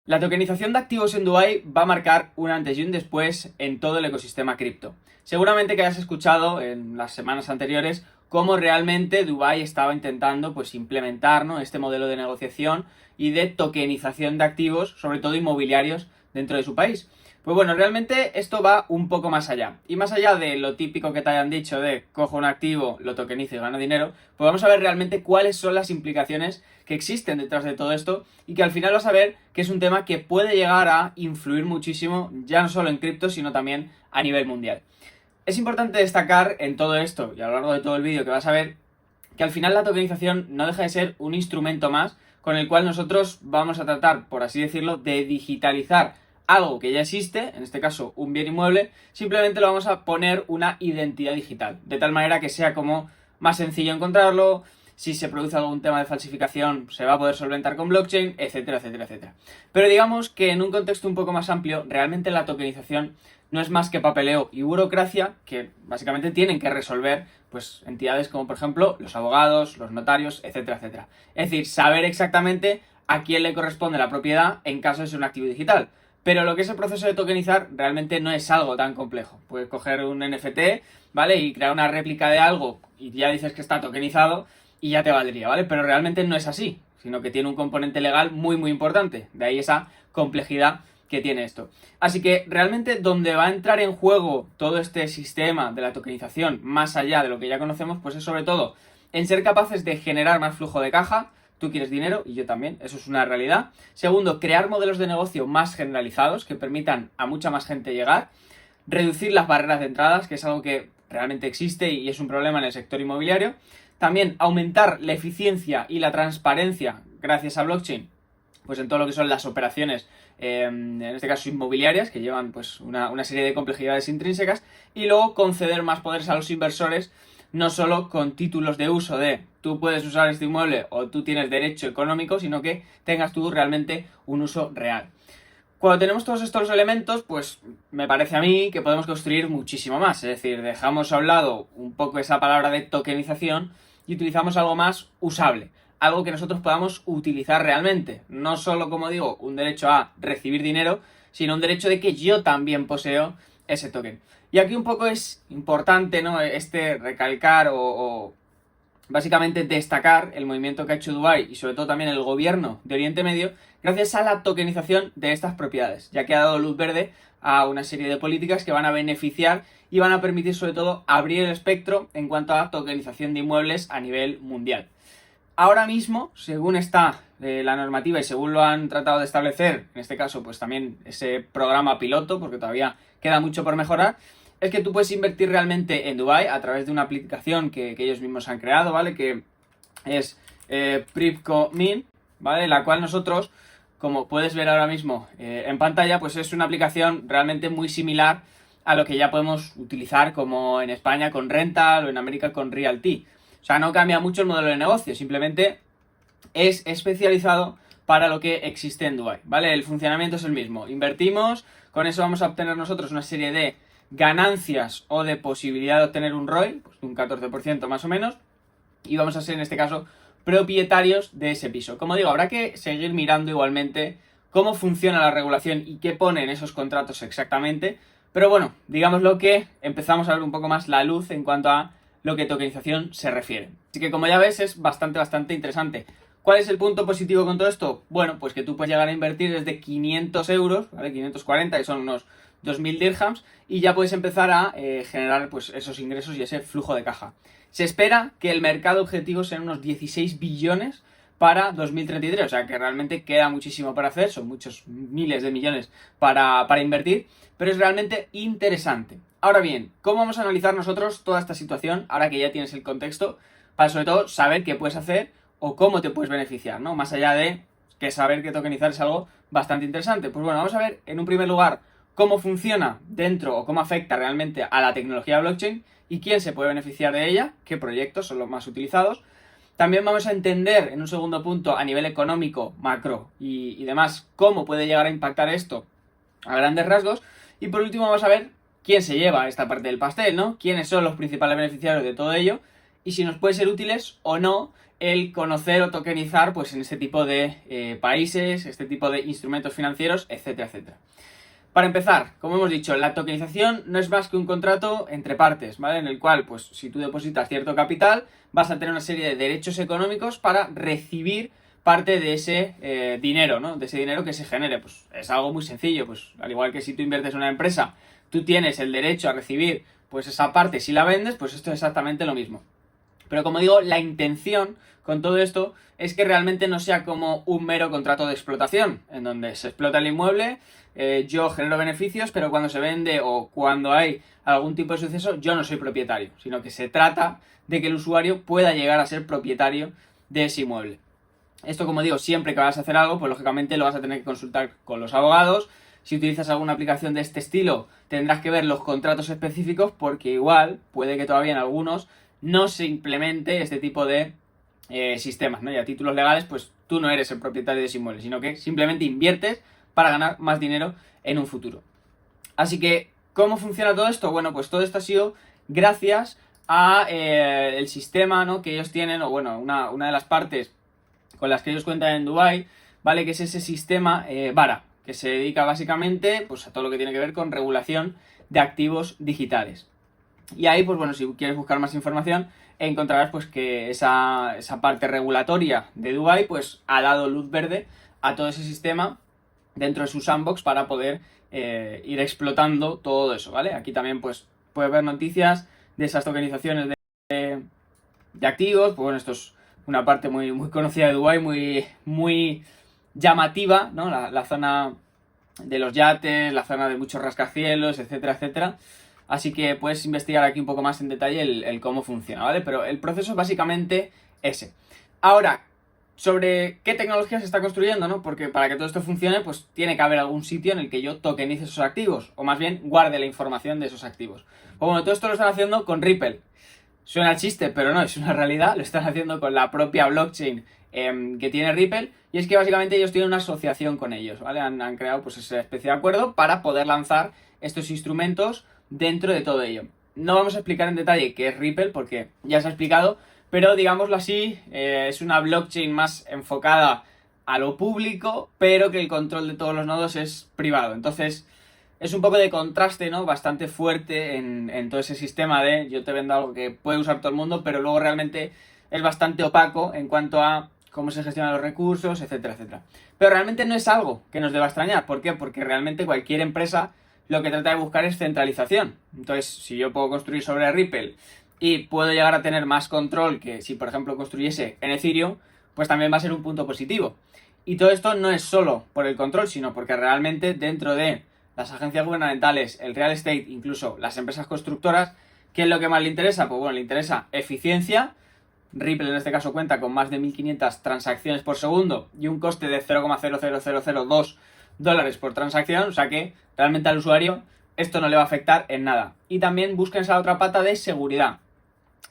La tokenización de activos en Dubái va a marcar un antes y un después en todo el ecosistema cripto. Seguramente que hayas escuchado en las semanas anteriores cómo realmente Dubái estaba intentando implementar, ¿no?, este modelo de negociación y de tokenización de activos, sobre todo inmobiliarios, dentro de su país. Pues bueno, realmente esto va un poco más allá. Y más allá de lo típico que te hayan dicho de cojo un activo, lo tokenizo y gano dinero, pues vamos a ver realmente cuáles son las implicaciones que existen detrás de todo esto y que al final vas a ver que es un tema que puede llegar a influir muchísimo, ya no solo en cripto, sino también a nivel mundial. Es importante destacar en todo esto, y a lo largo de todo el vídeo que vas a ver, que al final la tokenización no deja de ser un instrumento más con el cual nosotros vamos a tratar, por así decirlo, de digitalizar algo que ya existe, en este caso un bien inmueble, simplemente lo vamos a poner una identidad digital, de tal manera que sea como más sencillo encontrarlo. Si se produce algún tema de falsificación, se va a poder solventar con blockchain, etcétera, etcétera, etcétera. Pero digamos que en un contexto un poco más amplio, realmente la tokenización no es más que papeleo y burocracia que básicamente tienen que resolver entidades como por ejemplo los abogados, los notarios, etcétera, etcétera. Es decir, saber exactamente a quién le corresponde la propiedad en caso de ser un activo digital. Pero lo que es el proceso de tokenizar realmente no es algo tan complejo. Puedes coger un NFT, ¿vale?, y crear una réplica de algo y ya dices que está tokenizado y ya te valdría, ¿vale? Pero realmente no es así, sino que tiene un componente legal muy, muy importante. De ahí esa complejidad que tiene esto. Así que realmente donde va a entrar en juego todo este sistema de la tokenización, más allá de lo que ya conocemos, pues es sobre todo en ser capaces de generar más flujo de caja. Tú quieres dinero y yo también, eso es una realidad. Segundo, crear modelos de negocio más generalizados que permitan a mucha más gente llegar. Reducir las barreras de entradas, que es algo que realmente existe y es un problema en el sector inmobiliario. También aumentar la eficiencia y la transparencia gracias a blockchain, pues en todo lo que son las operaciones, en este caso inmobiliarias, que llevan pues una serie de complejidades intrínsecas. Y luego conceder más poderes a los inversores, no solo con títulos de uso de tú puedes usar este inmueble o tú tienes derecho económico, sino que tengas tú realmente un uso real. Cuando tenemos todos estos elementos, pues me parece a mí que podemos construir muchísimo más. Es decir, dejamos a un lado un poco esa palabra de tokenización y utilizamos algo más usable. Algo que nosotros podamos utilizar realmente. No solo, como digo, un derecho a recibir dinero, sino un derecho de que yo también poseo ese token. Y aquí un poco es importante, ¿no?, recalcar o básicamente destacar el movimiento que ha hecho Dubái y sobre todo también el gobierno de Oriente Medio gracias a la tokenización de estas propiedades, ya que ha dado luz verde a una serie de políticas que van a beneficiar y van a permitir sobre todo abrir el espectro en cuanto a tokenización de inmuebles a nivel mundial. Ahora mismo, según está la normativa y según lo han tratado de establecer, en este caso pues también ese programa piloto, porque todavía queda mucho por mejorar, es que tú puedes invertir realmente en Dubái a través de una aplicación que ellos mismos han creado, ¿vale?, que es Privco Mint, ¿vale?, la cual nosotros, como puedes ver ahora mismo en pantalla, pues es una aplicación realmente muy similar a lo que ya podemos utilizar como en España con Rental o en América con Realty. O sea, no cambia mucho el modelo de negocio, simplemente es especializado para lo que existe en Dubái, ¿vale? El funcionamiento es el mismo. Invertimos, con eso vamos a obtener nosotros una serie de ganancias o de posibilidad de obtener un ROI, pues un 14% más o menos, y vamos a ser en este caso propietarios de ese piso. Como digo, habrá que seguir mirando igualmente cómo funciona la regulación y qué pone en esos contratos exactamente, pero bueno, digámoslo que empezamos a ver un poco más la luz en cuanto a lo que tokenización se refiere. Así que como ya ves es bastante interesante. ¿Cuál es el punto positivo con todo esto? Bueno, pues que tú puedes llegar a invertir desde 500 euros, ¿vale?, 540, que son unos 2.000 dirhams, y ya puedes empezar a generar pues esos ingresos y ese flujo de caja. Se espera que el mercado objetivo sean unos 16 billones para 2033, o sea que realmente queda muchísimo para hacer, son muchos miles de millones para invertir, pero es realmente interesante. Ahora bien, ¿cómo vamos a analizar nosotros toda esta situación ahora que ya tienes el contexto para sobre todo saber qué puedes hacer o cómo te puedes beneficiar, ¿no? Más allá de que saber que tokenizar es algo bastante interesante. Pues bueno, vamos a ver en un primer lugar cómo funciona dentro o cómo afecta realmente a la tecnología blockchain y quién se puede beneficiar de ella, qué proyectos son los más utilizados. También vamos a entender en un segundo punto a nivel económico, macro y demás cómo puede llegar a impactar esto a grandes rasgos. Y por último vamos a ver quién se lleva esta parte del pastel, ¿no? Quiénes son los principales beneficiarios de todo ello y si nos puede ser útiles o no el conocer o tokenizar pues en este tipo de países, este tipo de instrumentos financieros, etcétera, etcétera. Para empezar, como hemos dicho, la tokenización no es más que un contrato entre partes, ¿vale? En el cual, pues, si tú depositas cierto capital, vas a tener una serie de derechos económicos para recibir parte de ese dinero, ¿no? De ese dinero que se genere. Pues es algo muy sencillo, pues al igual que si tú inviertes en una empresa, tú tienes el derecho a recibir, pues, esa parte si la vendes, pues esto es exactamente lo mismo. Pero como digo, la intención con todo esto es que realmente no sea como un mero contrato de explotación, en donde se explota el inmueble, yo genero beneficios, pero cuando se vende o cuando hay algún tipo de suceso, yo no soy propietario, sino que se trata de que el usuario pueda llegar a ser propietario de ese inmueble. Esto, como digo, siempre que vas a hacer algo, pues lógicamente lo vas a tener que consultar con los abogados. Si utilizas alguna aplicación de este estilo, tendrás que ver los contratos específicos, porque igual puede que todavía en algunos no se implemente este tipo de sistemas, ¿no? Y a títulos legales, pues tú no eres el propietario de ese inmueble, sino que simplemente inviertes para ganar más dinero en un futuro. Así que, ¿cómo funciona todo esto? Bueno, pues todo esto ha sido gracias a el sistema, ¿no?, que ellos tienen, o bueno, una de las partes con las que ellos cuentan en Dubái, ¿vale? Que es ese sistema VARA, que se dedica básicamente pues a todo lo que tiene que ver con regulación de activos digitales. Y ahí, pues bueno, si quieres buscar más información, encontrarás pues que esa parte regulatoria de Dubái pues ha dado luz verde a todo ese sistema dentro de su sandbox para poder ir explotando todo eso, ¿vale? Aquí también pues puedes ver noticias de esas tokenizaciones de activos. Pues bueno, esto es una parte muy, muy conocida de Dubái, muy, muy llamativa, ¿no? La zona de los yates, la zona de muchos rascacielos, etcétera, etcétera. Así que puedes investigar aquí un poco más en detalle el cómo funciona, ¿vale? Pero el proceso es básicamente ese. Ahora, sobre qué tecnología se está construyendo, ¿no? Porque para que todo esto funcione, pues tiene que haber algún sitio en el que yo tokenice esos activos, o más bien guarde la información de esos activos. Pues bueno, todo esto lo están haciendo con Ripple. Suena chiste, pero no, es una realidad. Lo están haciendo con la propia blockchain que tiene Ripple. Y es que básicamente ellos tienen una asociación con ellos, ¿vale? Han creado pues esa especie de acuerdo para poder lanzar estos instrumentos dentro de todo ello. No vamos a explicar en detalle qué es Ripple porque ya se ha explicado, pero digámoslo así, es una blockchain más enfocada a lo público, pero que el control de todos los nodos es privado. Entonces, es un poco de contraste, ¿no? Bastante fuerte en todo ese sistema de yo te vendo algo que puede usar todo el mundo, pero luego realmente es bastante opaco en cuanto a cómo se gestionan los recursos, etcétera, etcétera. Pero realmente no es algo que nos deba extrañar. ¿Por qué? Porque realmente cualquier empresa lo que trata de buscar es centralización. Entonces, si yo puedo construir sobre Ripple y puedo llegar a tener más control que si, por ejemplo, construyese en Ethereum, pues también va a ser un punto positivo. Y todo esto no es solo por el control, sino porque realmente dentro de las agencias gubernamentales, el real estate, incluso las empresas constructoras, ¿qué es lo que más le interesa? Pues bueno, le interesa eficiencia. Ripple en este caso cuenta con más de 1.500 transacciones por segundo y un coste de 0,00002 dólares por transacción, o sea que realmente al usuario esto no le va a afectar en nada. Y también busquen esa otra pata de seguridad.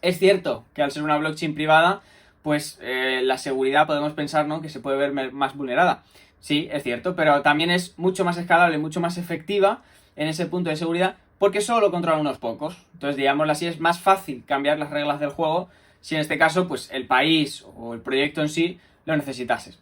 Es cierto que al ser una blockchain privada, pues la seguridad podemos pensar, ¿no?, que se puede ver más vulnerada. Sí, es cierto, pero también es mucho más escalable, mucho más efectiva en ese punto de seguridad porque solo lo controlan unos pocos. Entonces, digámoslo así, es más fácil cambiar las reglas del juego si en este caso, pues el país o el proyecto en sí lo necesitases.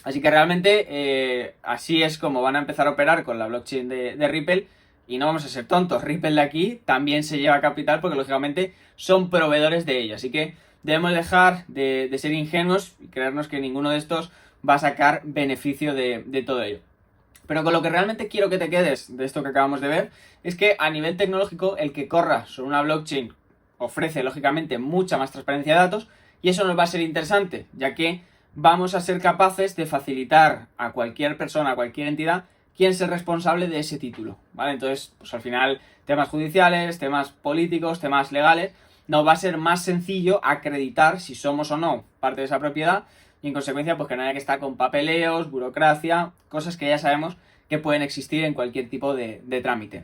Así que realmente así es como van a empezar a operar con la blockchain de Ripple. Y no vamos a ser tontos, Ripple de aquí también se lleva capital porque lógicamente son proveedores de ello. Así que debemos dejar de ser ingenuos y creernos que ninguno de estos va a sacar beneficio de todo ello. Pero con lo que realmente quiero que te quedes de esto que acabamos de ver es que a nivel tecnológico el que corra sobre una blockchain ofrece lógicamente mucha más transparencia de datos y eso nos va a ser interesante, ya que vamos a ser capaces de facilitar a cualquier persona, a cualquier entidad, quién es el responsable de ese título, ¿vale? Entonces, pues al final, temas judiciales, temas políticos, temas legales, nos va a ser más sencillo acreditar si somos o no parte de esa propiedad y en consecuencia, pues que no haya que estar con papeleos, burocracia, cosas que ya sabemos que pueden existir en cualquier tipo de trámite.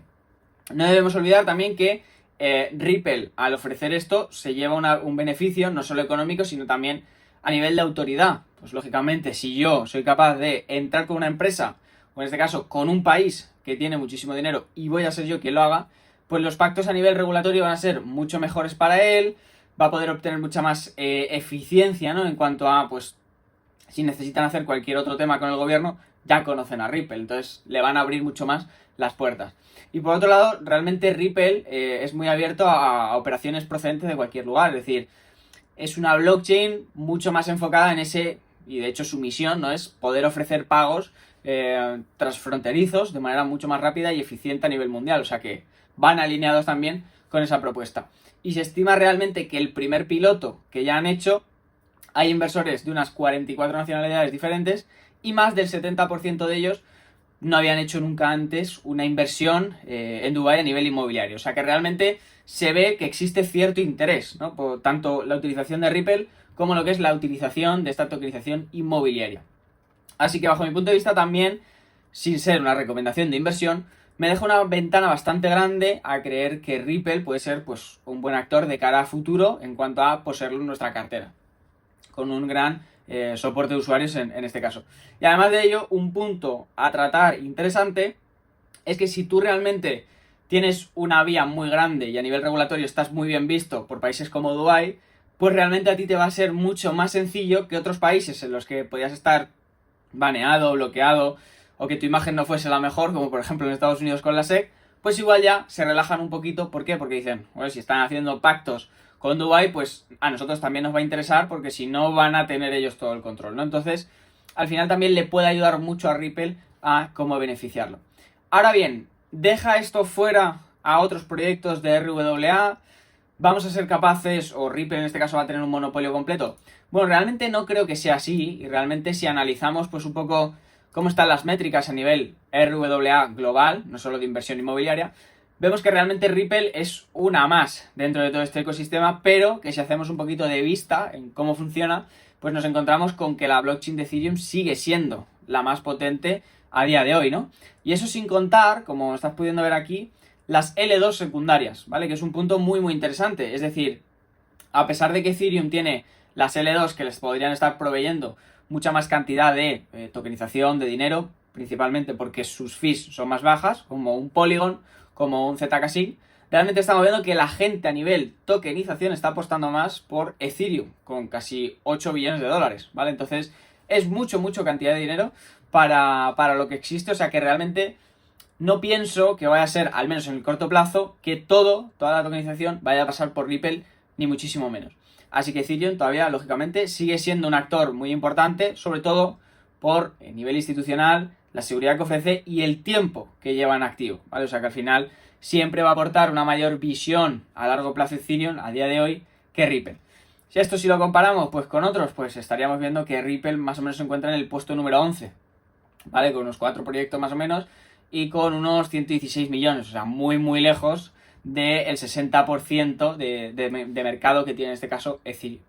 No debemos olvidar también que Ripple, al ofrecer esto, se lleva un beneficio no solo económico, sino también a nivel de autoridad. Pues lógicamente, si yo soy capaz de entrar con una empresa, o en este caso con un país que tiene muchísimo dinero y voy a ser yo quien lo haga, pues los pactos a nivel regulatorio van a ser mucho mejores para él, va a poder obtener mucha más eficiencia, ¿no? En cuanto a, pues, si necesitan hacer cualquier otro tema con el gobierno, ya conocen a Ripple, entonces le van a abrir mucho más las puertas. Y por otro lado, realmente Ripple es muy abierto a operaciones procedentes de cualquier lugar, es decir, es una blockchain mucho más enfocada en ese, y de hecho su misión, ¿no?, es poder ofrecer pagos transfronterizos de manera mucho más rápida y eficiente a nivel mundial, o sea que van alineados también con esa propuesta. Y se estima realmente que el primer piloto que ya han hecho, hay inversores de unas 44 nacionalidades diferentes y más del 70% de ellos no habían hecho nunca antes una inversión en Dubái a nivel inmobiliario. O sea que realmente se ve que existe cierto interés, ¿no?, por tanto la utilización de Ripple como lo que es la utilización de esta tokenización inmobiliaria. Así que bajo mi punto de vista también, sin ser una recomendación de inversión, me deja una ventana bastante grande a creer que Ripple puede ser, pues, un buen actor de cara a futuro en cuanto a poseerlo en nuestra cartera, con un gran soporte de usuarios en este caso. Y además de ello, un punto a tratar interesante es que si tú realmente tienes una vía muy grande y a nivel regulatorio estás muy bien visto por países como Dubái, pues realmente a ti te va a ser mucho más sencillo que otros países en los que podías estar baneado, bloqueado, o que tu imagen no fuese la mejor, como por ejemplo en Estados Unidos con la SEC, pues igual ya se relajan un poquito. ¿Por qué? Porque dicen, bueno, si están haciendo pactos con Dubái, pues a nosotros también nos va a interesar, porque si no van a tener ellos todo el control, ¿no? Entonces, al final también le puede ayudar mucho a Ripple a cómo beneficiarlo. Ahora bien, ¿deja esto fuera a otros proyectos de RWA? ¿Vamos a ser capaces, o Ripple en este caso va a tener un monopolio completo? Bueno, realmente no creo que sea así, y realmente si analizamos pues un poco cómo están las métricas a nivel RWA global, no solo de inversión inmobiliaria, vemos que realmente Ripple es una más dentro de todo este ecosistema, pero que si hacemos un poquito de vista en cómo funciona, pues nos encontramos con que la blockchain de Ethereum sigue siendo la más potente a día de hoy, ¿no? Y eso sin contar, como estás pudiendo ver aquí, las L2 secundarias, ¿vale? Que es un punto muy muy interesante, es decir, a pesar de que Ethereum tiene las L2 que les podrían estar proveyendo mucha más cantidad de tokenización de dinero, principalmente porque sus fees son más bajas, como un Polygon, como un Zcash, realmente estamos viendo que la gente a nivel tokenización está apostando más por Ethereum, con casi 8 billones de dólares, ¿vale? Entonces es mucho cantidad de dinero para lo que existe, o sea que realmente no pienso que vaya a ser, al menos en el corto plazo, que toda la tokenización vaya a pasar por Ripple, ni muchísimo menos. Así que Ethereum todavía, lógicamente, sigue siendo un actor muy importante, sobre todo por el nivel institucional, la seguridad que ofrece y el tiempo que lleva en activo, ¿vale? O sea que al final siempre va a aportar una mayor visión a largo plazo Ethereum a día de hoy que Ripple. Si lo comparamos pues con otros, pues estaríamos viendo que Ripple más o menos se encuentra en el puesto número 11, ¿vale? Con unos 4 proyectos más o menos y con unos 116 millones, o sea, muy lejos del 60% de mercado que tiene en este caso Ethereum.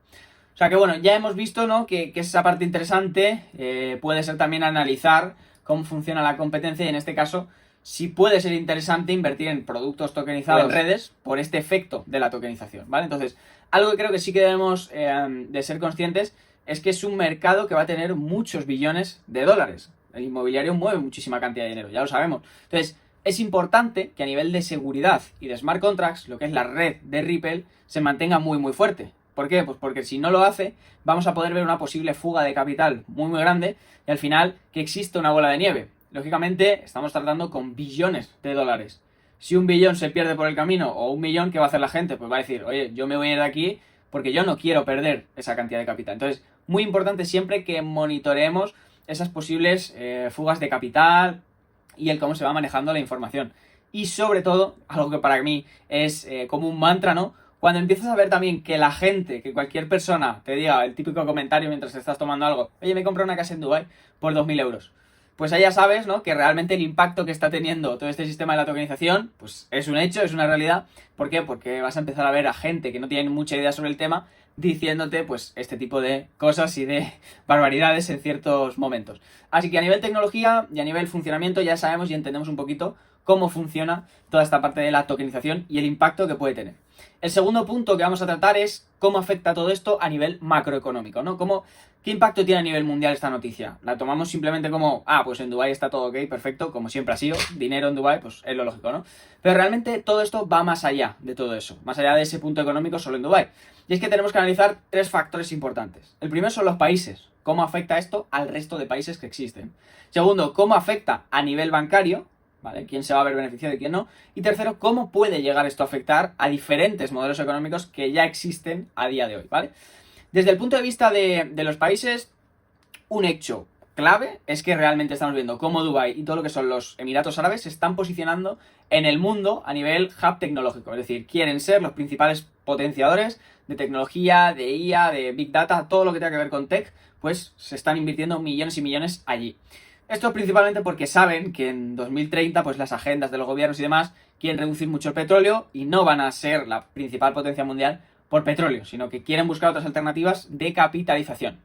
O sea que bueno, ya hemos visto, ¿no?, que esa parte interesante. Puede ser también analizar cómo funciona la competencia y en este caso sí puede ser interesante invertir en productos tokenizados en redes por este efecto de la tokenización, ¿vale? Entonces, algo que creo que sí que debemos de ser conscientes es que es un mercado que va a tener muchos billones de dólares. El inmobiliario mueve muchísima cantidad de dinero, ya lo sabemos. Entonces, es importante que a nivel de seguridad y de smart contracts, lo que es la red de Ripple, se mantenga muy fuerte. ¿Por qué? Pues porque si no lo hace, vamos a poder ver una posible fuga de capital muy grande y al final que existe una bola de nieve. Lógicamente, estamos tratando con billones de dólares. Si un billón se pierde por el camino o un millón, ¿qué va a hacer la gente? Pues va a decir, oye, yo me voy a ir de aquí porque yo no quiero perder esa cantidad de capital. Entonces, muy importante siempre que monitoreemos esas posibles fugas de capital y el cómo se va manejando la información. Y sobre todo, algo que para mí es como un mantra, ¿no? Cuando empiezas a ver también que la gente, que cualquier persona te diga el típico comentario mientras estás tomando algo, oye, me he comprado una casa en Dubái por 2.000 euros. Pues ahí ya sabes, ¿no?, que realmente el impacto que está teniendo todo este sistema de la tokenización, pues es un hecho, es una realidad. ¿Por qué? Porque vas a empezar a ver a gente que no tiene mucha idea sobre el tema diciéndote, pues, este tipo de cosas y de barbaridades en ciertos momentos. Así que a nivel tecnología y a nivel funcionamiento ya sabemos y entendemos un poquito cómo funciona toda esta parte de la tokenización y el impacto que puede tener. El segundo punto que vamos a tratar es cómo afecta todo esto a nivel macroeconómico, ¿no? ¿Qué impacto tiene a nivel mundial esta noticia? La tomamos simplemente como, pues en Dubái está todo ok, perfecto, como siempre ha sido, dinero en Dubái, pues es lo lógico, ¿no? Pero realmente todo esto va más allá de todo eso, más allá de ese punto económico solo en Dubái. Y es que tenemos que analizar 3 factores importantes. El primero son los países, cómo afecta esto al resto de países que existen. Segundo, cómo afecta a nivel bancario, ¿vale? ¿Quién se va a ver beneficiado y quién no? Y tercero, ¿cómo puede llegar esto a afectar a diferentes modelos económicos que ya existen a día de hoy, ¿vale? Desde el punto de vista de los países, un hecho clave es que realmente estamos viendo cómo Dubái y todo lo que son los Emiratos Árabes se están posicionando en el mundo a nivel hub tecnológico. Es decir, quieren ser los principales potenciadores de tecnología, de IA, de Big Data, todo lo que tenga que ver con tech, pues se están invirtiendo millones y millones allí. Esto principalmente porque saben que en 2030 pues las agendas de los gobiernos y demás quieren reducir mucho el petróleo y no van a ser la principal potencia mundial por petróleo, sino que quieren buscar otras alternativas de capitalización.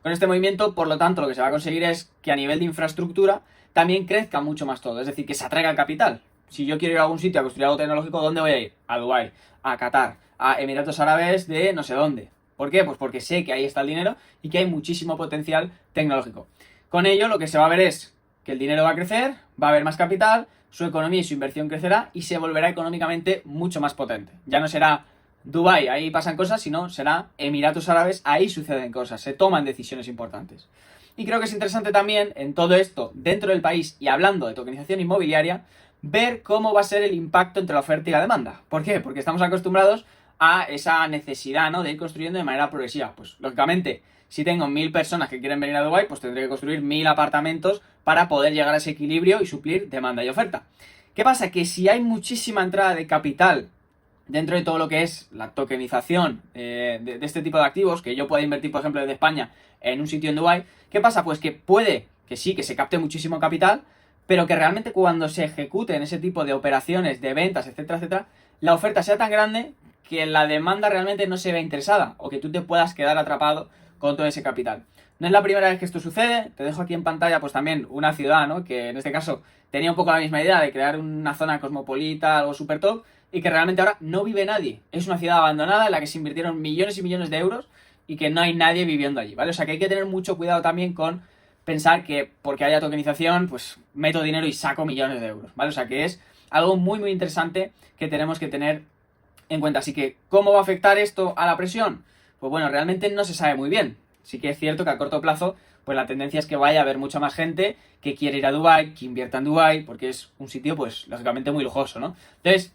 Con este movimiento, por lo tanto, lo que se va a conseguir es que a nivel de infraestructura también crezca mucho más todo, es decir, que se atraiga el capital. Si yo quiero ir a algún sitio a construir algo tecnológico, ¿dónde voy a ir? A Dubái, a Qatar, a Emiratos Árabes de no sé dónde. ¿Por qué? Pues porque sé que ahí está el dinero y que hay muchísimo potencial tecnológico. Con ello, lo que se va a ver es que el dinero va a crecer, va a haber más capital, su economía y su inversión crecerá y se volverá económicamente mucho más potente. Ya no será Dubái, ahí pasan cosas, sino será Emiratos Árabes, ahí suceden cosas, se toman decisiones importantes. Y creo que es interesante también en todo esto, dentro del país y hablando de tokenización inmobiliaria, ver cómo va a ser el impacto entre la oferta y la demanda. ¿Por qué? Porque estamos acostumbrados a esa necesidad, ¿no?, de ir construyendo de manera progresiva. Pues lógicamente, si tengo 1000 personas que quieren venir a Dubái, pues tendré que construir 1000 apartamentos para poder llegar a ese equilibrio y suplir demanda y oferta. ¿Qué pasa? Que si hay muchísima entrada de capital dentro de todo lo que es la tokenización de este tipo de activos, que yo pueda invertir, por ejemplo, desde España en un sitio en Dubái, ¿qué pasa? Pues que puede que sí, que se capte muchísimo capital, pero que realmente cuando se ejecuten ese tipo de operaciones, de ventas, etcétera, etcétera, la oferta sea tan grande que la demanda realmente no se vea interesada o que tú te puedas quedar atrapado con todo ese capital. No es la primera vez que esto sucede, te dejo aquí en pantalla pues también una ciudad, ¿no?, que en este caso tenía un poco la misma idea de crear una zona cosmopolita, algo súper top, y que realmente ahora no vive nadie. Es una ciudad abandonada en la que se invirtieron millones y millones de euros y que no hay nadie viviendo allí, ¿vale? O sea que hay que tener mucho cuidado también con pensar que porque haya tokenización, pues meto dinero y saco millones de euros, ¿vale? O sea que es algo muy muy interesante que tenemos que tener en cuenta. Así que, ¿cómo va a afectar esto a la presión? Pues bueno, realmente no se sabe muy bien. Sí que es cierto que a corto plazo, pues la tendencia es que vaya a haber mucha más gente que quiere ir a Dubái, que invierta en Dubái, porque es un sitio, pues, lógicamente muy lujoso, ¿no? Entonces,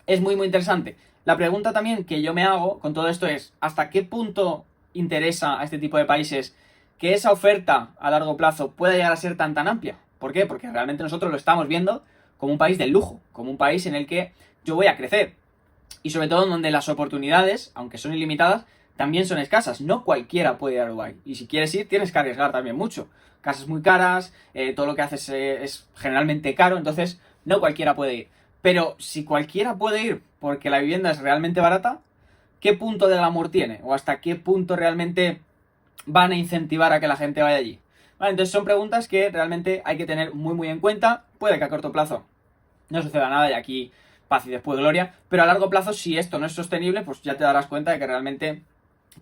es muy, muy interesante. La pregunta también que yo me hago con todo esto es, ¿hasta qué punto interesa a este tipo de países que esa oferta a largo plazo pueda llegar a ser tan amplia? ¿Por qué? Porque realmente nosotros lo estamos viendo como un país del lujo, como un país en el que yo voy a crecer. Y sobre todo donde las oportunidades, aunque son ilimitadas, también son escasas. No cualquiera puede ir a Dubái. Y si quieres ir, tienes que arriesgar también mucho. Casas muy caras, todo lo que haces es generalmente caro, entonces no cualquiera puede ir. Pero si cualquiera puede ir porque la vivienda es realmente barata, ¿qué punto de glamour tiene? ¿O hasta qué punto realmente van a incentivar a que la gente vaya allí? Vale, entonces son preguntas que realmente hay que tener muy muy en cuenta. Puede que a corto plazo no suceda nada y aquí paz y después gloria, pero a largo plazo, si esto no es sostenible, pues ya te darás cuenta de que realmente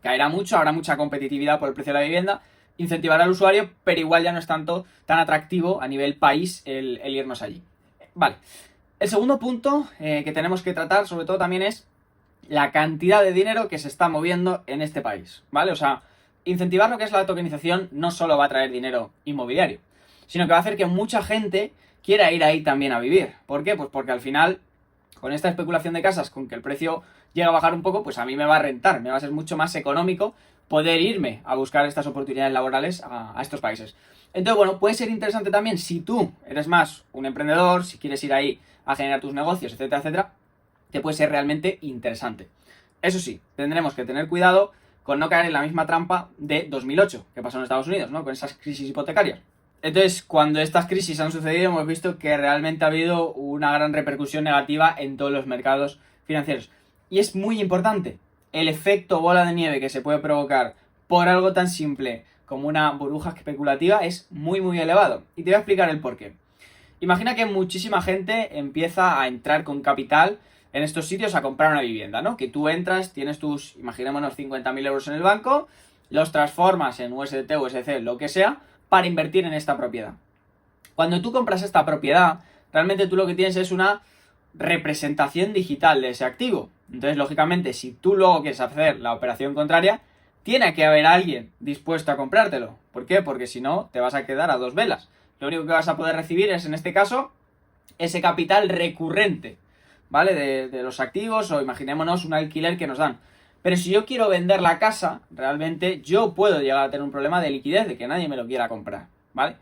caerá mucho, habrá mucha competitividad por el precio de la vivienda, incentivará al usuario, pero igual ya no es tan atractivo a nivel país el irnos allí. Vale. El segundo punto que tenemos que tratar, sobre todo, también es la cantidad de dinero que se está moviendo en este país, ¿vale? O sea, incentivar lo que es la tokenización no solo va a traer dinero inmobiliario, sino que va a hacer que mucha gente quiera ir ahí también a vivir. ¿Por qué? Pues porque al final, con esta especulación de casas, con que el precio llega a bajar un poco, pues a mí me va a rentar, me va a ser mucho más económico poder irme a buscar estas oportunidades laborales a estos países. Entonces, bueno, puede ser interesante también si tú eres más un emprendedor, si quieres ir ahí a generar tus negocios, etcétera, etcétera, te puede ser realmente interesante. Eso sí, tendremos que tener cuidado con no caer en la misma trampa de 2008, que pasó en Estados Unidos, ¿no?, con esas crisis hipotecarias. Entonces, cuando estas crisis han sucedido, hemos visto que realmente ha habido una gran repercusión negativa en todos los mercados financieros. Y es muy importante, el efecto bola de nieve que se puede provocar por algo tan simple como una burbuja especulativa es muy, muy elevado. Y te voy a explicar el porqué. Imagina que muchísima gente empieza a entrar con capital en estos sitios a comprar una vivienda, ¿no? Que tú entras, tienes tus, imaginémonos, 50.000 euros en el banco, los transformas en USDT, USDC, lo que sea, para invertir en esta propiedad. Cuando tú compras esta propiedad, realmente tú lo que tienes es una representación digital de ese activo. Entonces, lógicamente, si tú luego quieres hacer la operación contraria, tiene que haber alguien dispuesto a comprártelo. ¿Por qué? Porque si no, te vas a quedar a dos velas. Lo único que vas a poder recibir es, en este caso, ese capital recurrente, ¿vale? De los activos, o imaginémonos un alquiler que nos dan. Pero si yo quiero vender la casa, realmente yo puedo llegar a tener un problema de liquidez, de que nadie me lo quiera comprar, ¿vale?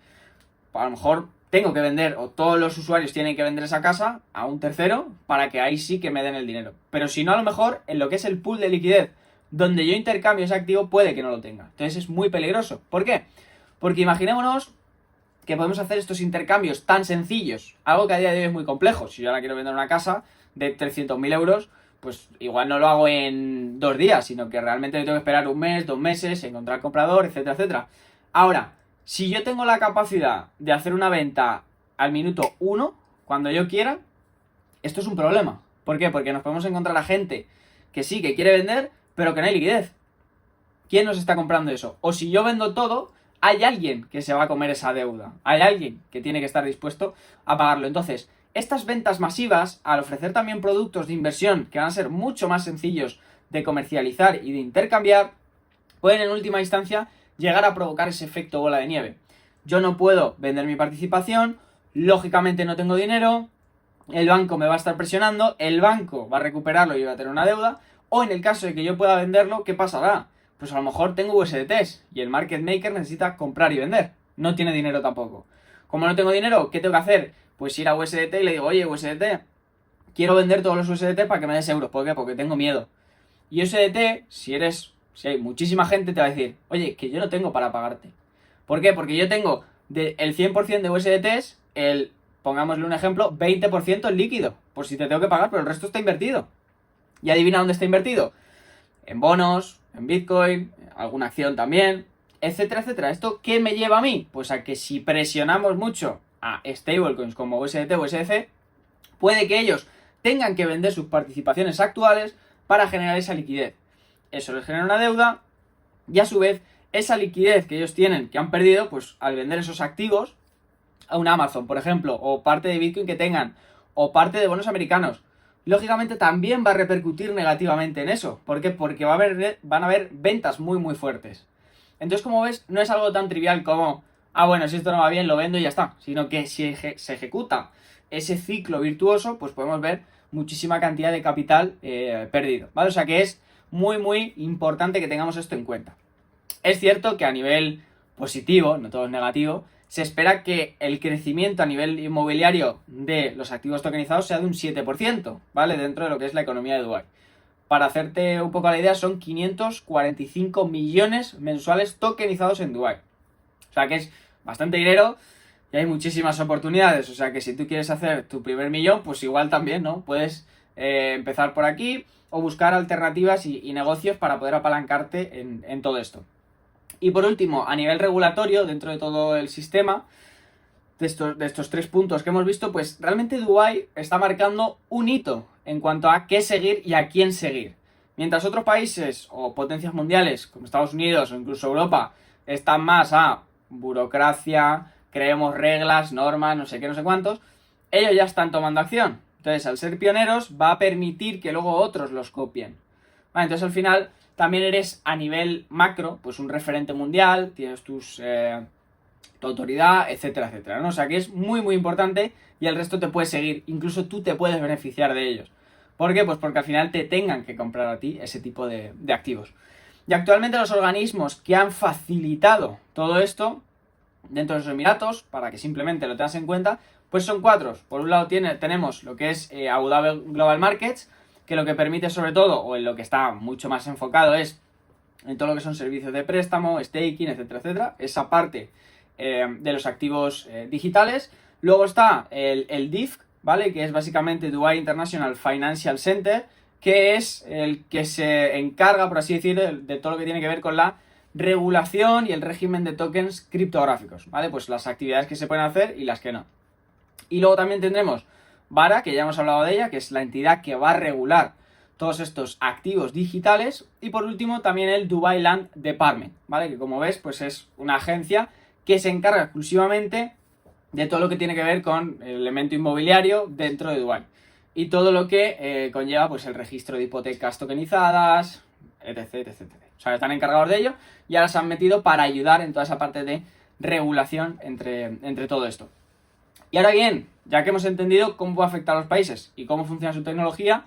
A lo mejor tengo que vender, o todos los usuarios tienen que vender esa casa a un tercero para que ahí sí que me den el dinero. Pero si no, a lo mejor en lo que es el pool de liquidez, donde yo intercambio ese activo, puede que no lo tenga. Entonces es muy peligroso. ¿Por qué? Porque imaginémonos que podemos hacer estos intercambios tan sencillos, algo que a día de hoy es muy complejo. Si yo ahora quiero vender una casa de 300.000 euros, pues igual no lo hago en 2 días, sino que realmente tengo que esperar un mes, 2 meses, encontrar comprador, etcétera, etcétera. Ahora, si yo tengo la capacidad de hacer una venta al minuto 1, cuando yo quiera, esto es un problema. ¿Por qué? Porque nos podemos encontrar a gente que sí, que quiere vender, pero que no hay liquidez. ¿Quién nos está comprando eso? O si yo vendo todo, hay alguien que se va a comer esa deuda. Hay alguien que tiene que estar dispuesto a pagarlo. Entonces, estas ventas masivas, al ofrecer también productos de inversión que van a ser mucho más sencillos de comercializar y de intercambiar, pueden en última instancia llegar a provocar ese efecto bola de nieve. Yo no puedo vender mi participación, lógicamente no tengo dinero, el banco me va a estar presionando, el banco va a recuperarlo y yo voy a tener una deuda, o en el caso de que yo pueda venderlo, ¿qué pasará? Pues a lo mejor tengo USDTs y el market maker necesita comprar y vender, no tiene dinero tampoco. Como no tengo dinero, ¿qué tengo que hacer? Pues ir a USDT y le digo, oye, USDT, quiero vender todos los USDT para que me des euros. ¿Por qué? Porque tengo miedo. Y USDT, si hay muchísima gente, te va a decir, oye, que yo no tengo para pagarte. ¿Por qué? Porque yo tengo el 100% de USDTs, pongámosle un ejemplo, 20% en líquido, por si te tengo que pagar, pero el resto está invertido. ¿Y adivina dónde está invertido? En bonos, en Bitcoin, alguna acción también, etcétera, etcétera. ¿Esto qué me lleva a mí? Pues a que si presionamos mucho a stablecoins como USDT o USDC, puede que ellos tengan que vender sus participaciones actuales para generar esa liquidez. Eso les genera una deuda y a su vez esa liquidez que ellos tienen, que han perdido, pues al vender esos activos a un Amazon, por ejemplo, o parte de Bitcoin que tengan, o parte de bonos americanos, lógicamente también va a repercutir negativamente en eso. ¿Por qué? Porque van a haber ventas muy muy fuertes. Entonces, como ves, no es algo tan trivial como, bueno, si esto no va bien, lo vendo y ya está. Sino que si se ejecuta ese ciclo virtuoso, pues podemos ver muchísima cantidad de capital perdido, ¿vale? O sea que es muy muy importante que tengamos esto en cuenta. Es cierto que a nivel positivo, no todo es negativo, se espera que el crecimiento a nivel inmobiliario de los activos tokenizados sea de un 7%, ¿vale? Dentro de lo que es la economía de Dubái. Para hacerte un poco la idea, son 545 millones mensuales tokenizados en Dubái. O sea que es bastante dinero y hay muchísimas oportunidades. O sea que si tú quieres hacer tu primer millón, pues igual también, ¿no? Puedes empezar por aquí o buscar alternativas y negocios para poder apalancarte en todo esto. Y por último, a nivel regulatorio, dentro de todo el sistema, de estos 3 puntos que hemos visto, pues realmente Dubái está marcando un hito en cuanto a qué seguir y a quién seguir. Mientras otros países o potencias mundiales, como Estados Unidos o incluso Europa, están más a burocracia, creemos reglas, normas, no sé qué, no sé cuántos, ellos ya están tomando acción. Entonces, al ser pioneros, va a permitir que luego otros los copien. Vale, entonces al final también eres a nivel macro, pues un referente mundial, tienes tu autoridad, etcétera, etcétera, ¿no? O sea que es muy muy importante y el resto te puede seguir, incluso tú te puedes beneficiar de ellos. ¿Por qué? Pues porque al final te tengan que comprar a ti ese tipo de activos. Y actualmente los organismos que han facilitado todo esto dentro de los Emiratos, para que simplemente lo tengas en cuenta, pues son 4. Por un lado tenemos lo que es Abu Dhabi Global Markets, que lo que permite sobre todo, o en lo que está mucho más enfocado, es en todo lo que son servicios de préstamo, staking, etcétera, etcétera, esa parte de los activos digitales. Luego está el DIFC, ¿vale? Que es básicamente Dubai International Financial Center, que es el que se encarga, por así decirlo, de todo lo que tiene que ver con la regulación y el régimen de tokens criptográficos, ¿vale? Pues las actividades que se pueden hacer y las que no. Y luego también tendremos VARA, que ya hemos hablado de ella, que es la entidad que va a regular todos estos activos digitales. Y por último también el Dubai Land Department, ¿vale? Que como ves, pues es una agencia que se encarga exclusivamente de todo lo que tiene que ver con el elemento inmobiliario dentro de Dubái. Y todo lo que conlleva pues el registro de hipotecas tokenizadas, etc, etc, etc. O sea, están encargados de ello y ahora se han metido para ayudar en toda esa parte de regulación entre todo esto. Y ahora bien, ya que hemos entendido cómo va a afectar a los países y cómo funciona su tecnología,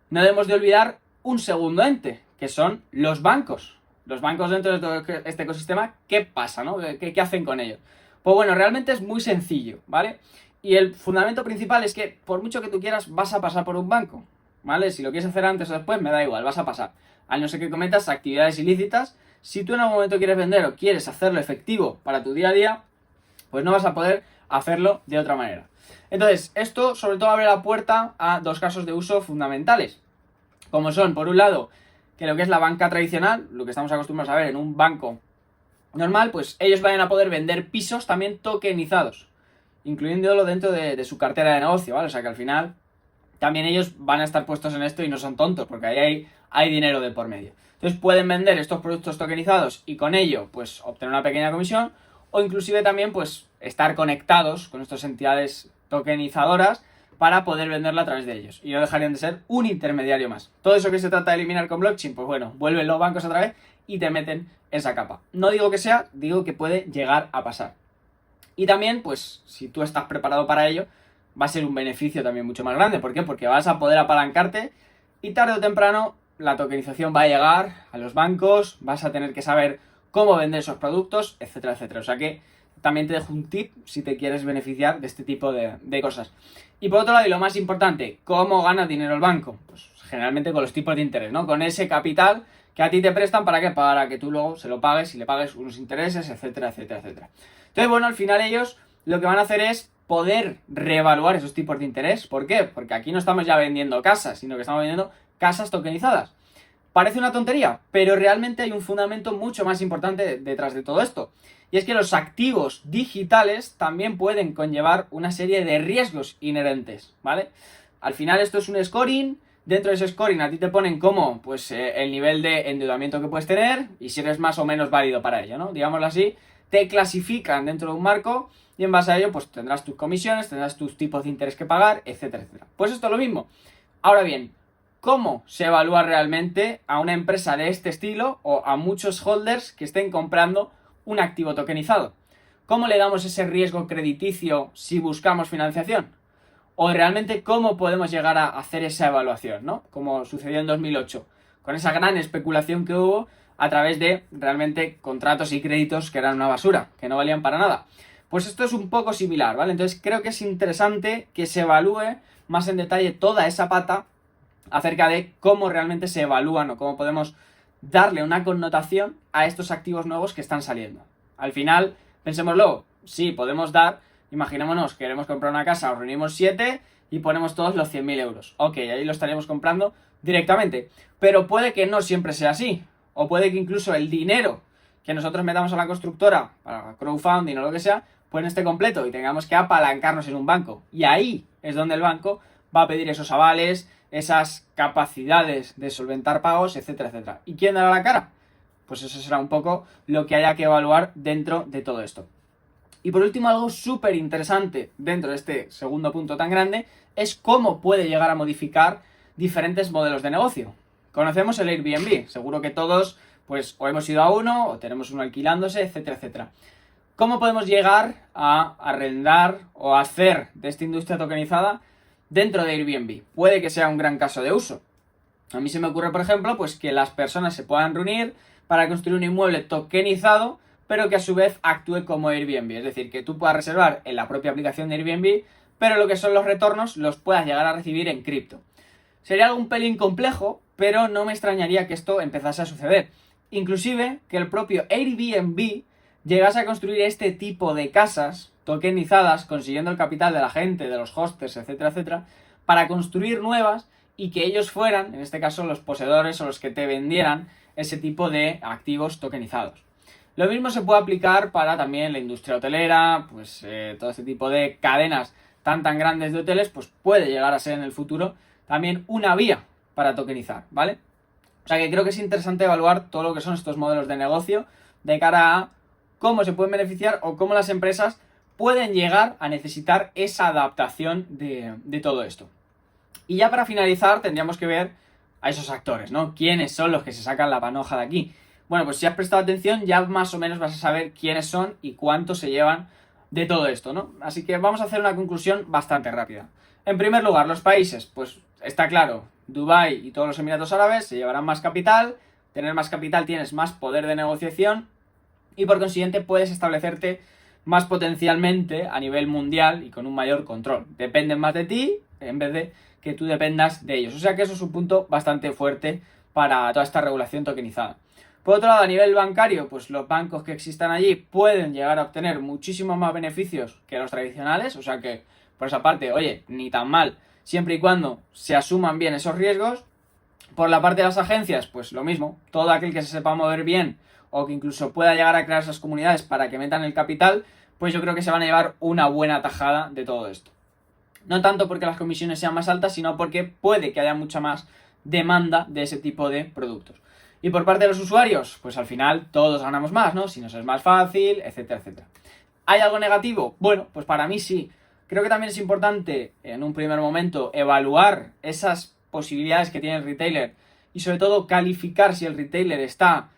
no debemos de olvidar un segundo ente, que son los bancos. Los bancos dentro de todo este ecosistema, ¿qué pasa, no? ¿Qué hacen con ellos? Pues bueno, realmente es muy sencillo, ¿vale? Y el fundamento principal es que por mucho que tú quieras, vas a pasar por un banco, ¿vale? Si lo quieres hacer antes o después, me da igual, vas a pasar. Al no ser que cometas actividades ilícitas, si tú en algún momento quieres vender o quieres hacerlo efectivo para tu día a día, pues no vas a poder hacerlo de otra manera. Entonces, esto sobre todo abre la puerta a dos casos de uso fundamentales, como son, por un lado, que lo que es la banca tradicional, lo que estamos acostumbrados a ver en un banco normal, pues ellos vayan a poder vender pisos también tokenizados, incluyéndolo dentro de su cartera de negocio, ¿vale? O sea que al final también ellos van a estar puestos en esto y no son tontos, porque ahí hay dinero de por medio. Entonces pueden vender estos productos tokenizados y con ello, pues, obtener una pequeña comisión, o inclusive también, pues, estar conectados con estas entidades tokenizadoras para poder venderla a través de ellos. Y no dejarían de ser un intermediario más. Todo eso que se trata de eliminar con blockchain, pues bueno, vuelven los bancos otra vez y te meten esa capa. No digo que sea, digo que puede llegar a pasar. Y también, pues, si tú estás preparado para ello, va a ser un beneficio también mucho más grande. ¿Por qué? Porque vas a poder apalancarte y tarde o temprano la tokenización va a llegar a los bancos, vas a tener que saber cómo vender esos productos, etcétera, etcétera. O sea que también te dejo un tip si te quieres beneficiar de este tipo de cosas. Y por otro lado, y lo más importante, ¿cómo gana dinero el banco? Pues generalmente con los tipos de interés, ¿no? Con ese capital que a ti te prestan, ¿para qué? Para que tú luego se lo pagues y le pagues unos intereses, etcétera, etcétera, etcétera. Entonces, bueno, al final ellos lo que van a hacer es poder reevaluar esos tipos de interés. ¿Por qué? Porque aquí no estamos ya vendiendo casas, sino que estamos vendiendo casas tokenizadas. Parece una tontería, pero realmente hay un fundamento mucho más importante detrás de todo esto. Y es que los activos digitales también pueden conllevar una serie de riesgos inherentes, ¿vale? Al final esto es un scoring. Dentro de ese scoring a ti te ponen como, pues, el nivel de endeudamiento que puedes tener y si eres más o menos válido para ello, ¿no? Digámoslo así, te clasifican dentro de un marco y en base a ello, pues, tendrás tus comisiones, tendrás tus tipos de interés que pagar, etcétera, etcétera. Pues esto es lo mismo. Ahora bien, ¿cómo se evalúa realmente a una empresa de este estilo o a muchos holders que estén comprando un activo tokenizado? ¿Cómo le damos ese riesgo crediticio si buscamos financiación? O realmente cómo podemos llegar a hacer esa evaluación, ¿no? Como sucedió en 2008, con esa gran especulación que hubo a través de realmente contratos y créditos que eran una basura, que no valían para nada. Pues esto es un poco similar, ¿vale? Entonces creo que es interesante que se evalúe más en detalle toda esa pata acerca de cómo realmente se evalúan o cómo podemos darle una connotación a estos activos nuevos que están saliendo. Al final, pensémoslo, sí, podemos dar, imaginémonos, queremos comprar una casa, os reunimos 7 y ponemos todos los 100.000 euros. Ok, ahí lo estaríamos comprando directamente. Pero puede que no siempre sea así. O puede que incluso el dinero que nosotros metamos a la constructora para crowdfunding o lo que sea, pues no esté completo y tengamos que apalancarnos en un banco. Y ahí es donde el banco va a pedir esos avales, esas capacidades de solventar pagos, etcétera, etcétera. ¿Y quién dará la cara? Pues eso será un poco lo que haya que evaluar dentro de todo esto. Y por último, algo súper interesante dentro de este segundo punto tan grande es cómo puede llegar a modificar diferentes modelos de negocio. Conocemos el Airbnb, seguro que todos pues o hemos ido a uno o tenemos uno alquilándose, etcétera, etcétera. ¿Cómo podemos llegar a arrendar o hacer de esta industria tokenizada dentro de Airbnb? Puede que sea un gran caso de uso. A mí se me ocurre, por ejemplo, pues que las personas se puedan reunir para construir un inmueble tokenizado, pero que a su vez actúe como Airbnb. Es decir, que tú puedas reservar en la propia aplicación de Airbnb, pero lo que son los retornos los puedas llegar a recibir en cripto. Sería algo un pelín complejo, pero no me extrañaría que esto empezase a suceder. Inclusive que el propio Airbnb llegase a construir este tipo de casas tokenizadas, consiguiendo el capital de la gente, de los hosters, etcétera, etcétera, para construir nuevas y que ellos fueran, en este caso, los poseedores o los que te vendieran ese tipo de activos tokenizados. Lo mismo se puede aplicar para también la industria hotelera, pues todo este tipo de cadenas tan grandes de hoteles, pues puede llegar a ser en el futuro también una vía para tokenizar, ¿vale? O sea que creo que es interesante evaluar todo lo que son estos modelos de negocio de cara a cómo se pueden beneficiar o cómo las empresas pueden llegar a necesitar esa adaptación de todo esto. Y ya para finalizar tendríamos que ver a esos actores, ¿no? ¿Quiénes son los que se sacan la panoja de aquí? Bueno, pues si has prestado atención ya más o menos vas a saber quiénes son y cuánto se llevan de todo esto, ¿no? Así que vamos a hacer una conclusión bastante rápida. En primer lugar, los países, pues está claro, Dubái y todos los Emiratos Árabes se llevarán más capital, tener más capital tienes más poder de negociación y por consiguiente puedes establecerte más potencialmente a nivel mundial y con un mayor control. Dependen más de ti en vez de que tú dependas de ellos. O sea que eso es un punto bastante fuerte para toda esta regulación tokenizada. Por otro lado, a nivel bancario, pues los bancos que existan allí pueden llegar a obtener muchísimos más beneficios que los tradicionales, o sea que, por esa parte, oye, ni tan mal, siempre y cuando se asuman bien esos riesgos. Por la parte de las agencias, pues lo mismo, todo aquel que se sepa mover bien o que incluso pueda llegar a crear esas comunidades para que metan el capital, pues yo creo que se van a llevar una buena tajada de todo esto. No tanto porque las comisiones sean más altas, sino porque puede que haya mucha más demanda de ese tipo de productos. Y por parte de los usuarios, pues al final todos ganamos más, ¿no? Si nos es más fácil, etcétera, etcétera. ¿Hay algo negativo? Bueno, pues para mí sí. Creo que también es importante, en un primer momento, evaluar esas posibilidades que tiene el retailer y sobre todo calificar si el retailer está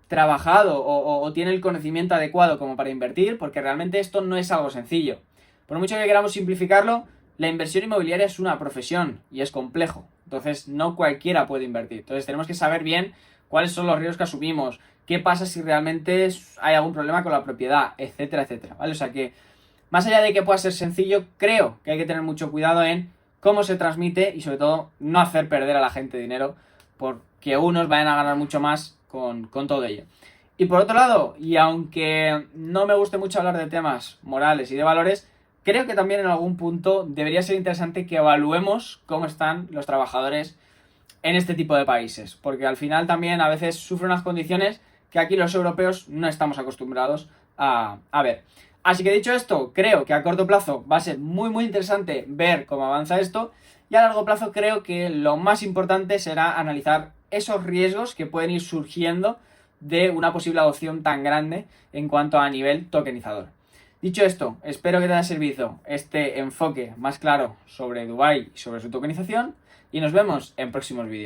trabajado o tiene el conocimiento adecuado como para invertir, porque realmente esto no es algo sencillo. Por mucho que queramos simplificarlo, la inversión inmobiliaria es una profesión y es complejo. Entonces, no cualquiera puede invertir. Entonces, tenemos que saber bien cuáles son los riesgos que asumimos, qué pasa si realmente hay algún problema con la propiedad, etcétera, etcétera, ¿vale? O sea que, más allá de que pueda ser sencillo, creo que hay que tener mucho cuidado en cómo se transmite y, sobre todo, no hacer perder a la gente dinero porque unos vayan a ganar mucho más con todo ello. Y por otro lado, y aunque no me guste mucho hablar de temas morales y de valores, creo que también en algún punto debería ser interesante que evaluemos cómo están los trabajadores en este tipo de países, porque al final también a veces sufren unas condiciones que aquí los europeos no estamos acostumbrados a ver. Así que dicho esto, creo que a corto plazo va a ser muy interesante ver cómo avanza esto y a largo plazo creo que lo más importante será analizar esos riesgos que pueden ir surgiendo de una posible adopción tan grande en cuanto a nivel tokenizador. Dicho esto, espero que te haya servido este enfoque más claro sobre Dubái y sobre su tokenización y nos vemos en próximos vídeos.